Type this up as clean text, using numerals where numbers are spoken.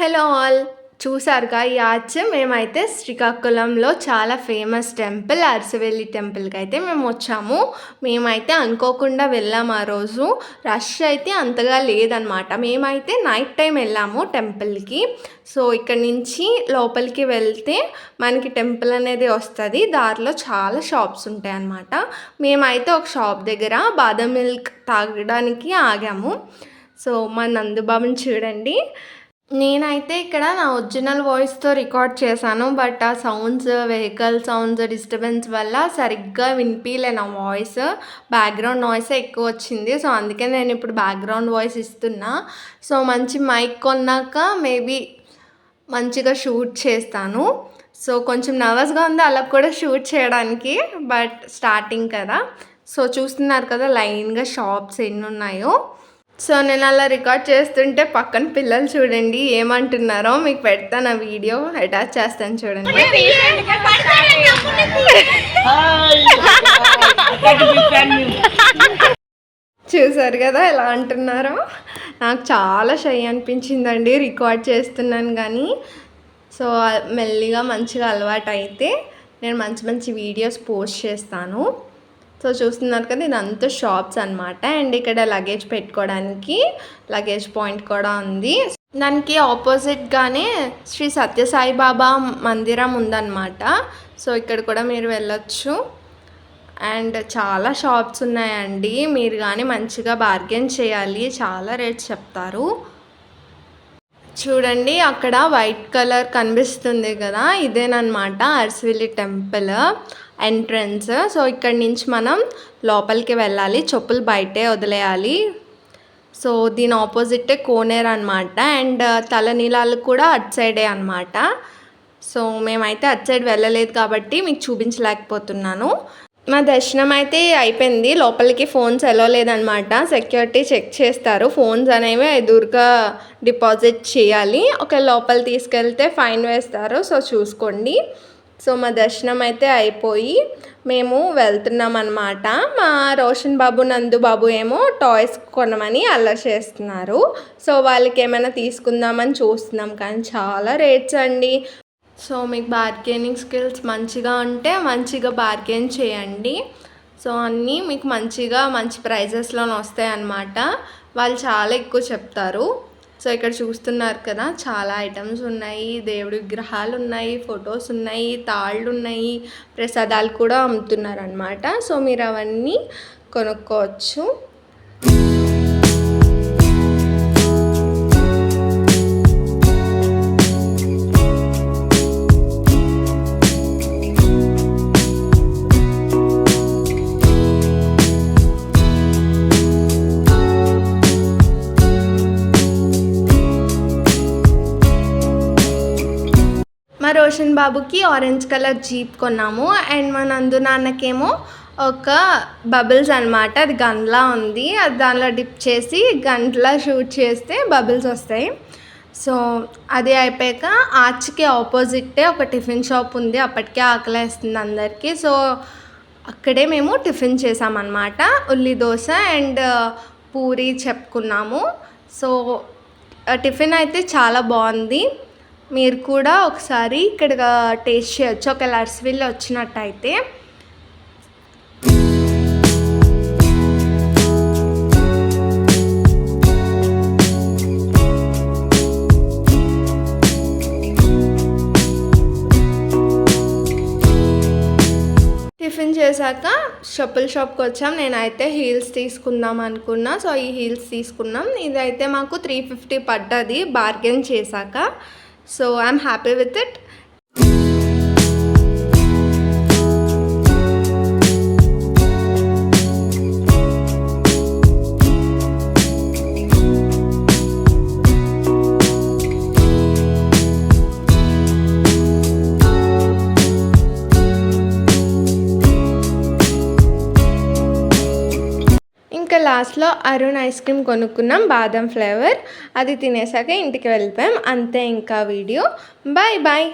Hello all, చూసారుగా ఈ arch. మేమైతే శ్రీకాకుళంలో చాలా ఫేమస్ టెంపుల్ అరసవెల్లి టెంపుల్కి అయితే మేము వచ్చాము. మేమైతే అనుకోకుండా వెళ్ళాము. ఆ రోజు రష్ అయితే అంతగా లేదనమాట. మేమైతే నైట్ టైం వెళ్ళాము టెంపుల్కి. సో ఇక్కడ నుంచి లోపలికి వెళ్తే మనకి టెంపుల్ అనేది వస్తుంది. దారిలో చాలా షాప్స్ ఉంటాయి అన్నమాట. మేమైతే ఒక షాప్ దగ్గర బాదం మిల్క్ తాగడానికి ఆగాము. సో మా నందుబాబుని చూడండి. నేనైతే ఇక్కడ నా ఒరిజినల్ వాయిస్తో రికార్డ్ చేశాను. బట్ ఆ సౌండ్స్, వెహికల్ సౌండ్స్, డిస్టర్బెన్స్ వల్ల సరిగ్గా వినిపించలే నా వాయిస్. బ్యాక్గ్రౌండ్ నాయిస్ ఎక్కువ వచ్చింది. సో అందుకే నేను ఇప్పుడు బ్యాక్గ్రౌండ్ వాయిస్ ఇస్తున్నా. సో మంచి మైక్ కొన్నాక మేబీ మంచిగా షూట్ చేస్తాను. సో కొంచెం నర్వస్గా ఉంది అలా కూడా షూట్ చేయడానికి. బట్ స్టార్టింగ్ కదా. సో చూస్తున్నారు కదా లైన్గా షాప్స్ ఎన్ని ఉన్నాయో. సో నేను అలా రికార్డ్ చేస్తుంటే పక్కన పిల్లలు చూడండి ఏమంటున్నారో. మీకు పెడతాను, ఆ వీడియో అటాచ్ చేస్తాను చూడండి. చూసారు కదా ఎలా అంటున్నారో. నాకు చాలా షై అనిపించిందండి రికార్డ్ చేస్తున్నాను కానీ. సో మెల్లిగా మంచిగా అలవాటు అయితే నేను మంచి మంచి వీడియోస్ పోస్ట్ చేస్తాను. సో చూస్తున్నారు కదా ఇదంతా షాప్స్ అనమాట. అండ్ ఇక్కడ లగేజ్ పెట్టుకోవడానికి లగేజ్ పాయింట్ కూడా ఉంది. దానికి ఆపోజిట్గానే శ్రీ సత్యసాయిబాబా మందిరం ఉందన్నమాట. సో ఇక్కడ కూడా మీరు వెళ్ళొచ్చు. అండ్ చాలా షాప్స్ ఉన్నాయండి. మీరు కానీ మంచిగా బార్గెన్ చేయాలి, చాలా రేట్స్ చెప్తారు. చూడండి అక్కడ వైట్ కలర్ కనిపిస్తుంది కదా, ఇదేనమాట అరసవెల్లి టెంపుల్ ఎంట్రన్స్. సో ఇక్కడి నుంచి మనం లోపలికి వెళ్ళాలి, చెప్పులు బయటే వదిలేయాలి. సో దీని ఆపోజిటే కోనేరు అనమాట. అండ్ తలనీలాలు కూడా అటు సైడే అనమాట. సో మేమైతే అటు సైడ్ వెళ్ళలేదు కాబట్టి మీకు చూపించలేకపోతున్నాను. మా దర్శనం అయితే అయిపోయింది. లోపలికి ఫోన్స్ ఎలో లేదనమాట. సెక్యూరిటీ చెక్ చేస్తారు. ఫోన్స్ అనేవి ఎదురుగా డిపాజిట్ చేయాలి. ఒక లోపల తీసుకెళ్తే ఫైన్ వేస్తారు. సో చూసుకోండి. సో మా దర్శనం అయితే అయిపోయి మేము వెళ్తున్నాం అనమాట. మా రోషన్ బాబు, నందు బాబు ఏమో టాయ్స్ కొనమని అల్లరి చేస్తున్నారు. సో వాళ్ళకి ఏమైనా తీసుకుందామని చూస్తున్నాం కానీ చాలా రేట్స్ అండి. సో మీకు బార్గెనింగ్ స్కిల్స్ మంచిగా ఉంటే మంచిగా బార్గెన్ చేయండి. సో అన్నీ మీకు మంచిగా మంచి ప్రైజెస్లోనే వస్తాయి అన్నమాట. వాళ్ళు చాలా ఎక్కువ చెప్తారు. సో ఇక్కడ చూస్తున్నారు కదా చాలా ఐటమ్స్ ఉన్నాయి. దేవుడి విగ్రహాలు ఉన్నాయి, ఫొటోస్ ఉన్నాయి, తాళ్ళు ఉన్నాయి, ప్రసాదాలు కూడా అమ్ముతున్నారు అన్నమాట. సో మీరు అవన్నీ కొనుక్కోవచ్చు. రోషన్ బాబుకి ఆరెంజ్ కలర్ జీప్ కొన్నాము. అండ్ మా నందు నాన్నకేమో ఒక బబుల్స్ అనమాట. అది గన్లా ఉంది. అది దానిలో డిప్ చేసి గన్లా షూట్ చేస్తే బబుల్స్ వస్తాయి. సో అది అయిపోయాక ఆర్చ్కి ఆపోజిటే ఒక టిఫిన్ షాప్ ఉంది. అప్పటికే ఆకలేస్తుంది అందరికీ. సో అక్కడే మేము టిఫిన్ చేసామన్నమాట. ఉల్లి దోశ అండ్ పూరి చెప్పుకున్నాము. సో టిఫిన్ అయితే చాలా బాగుంది. మీరు కూడా ఒకసారి ఇక్కడ టేస్ట్ చేయొచ్చు ఒకవేళ అరసవెల్లి వచ్చినట్టయితే. టిఫిన్ చేశాక చెప్పుల షాప్కి వచ్చాం. నేనైతే హీల్స్ తీసుకుందాం అనుకున్నా. సో ఈ హీల్స్ తీసుకున్నాం. ఇదైతే మాకు 350 పడ్డది బార్గెన్ చేశాక. So I'm happy with it. ఇంకా లాస్ట్లో అరుణ్ ఐస్ క్రీమ్ కొనుక్కున్నాం, బాదం ఫ్లేవర్. అది తినేసాక ఇంటికి వెళ్ళిపోయాం. అంతే ఇంకా వీడియో. Bye bye.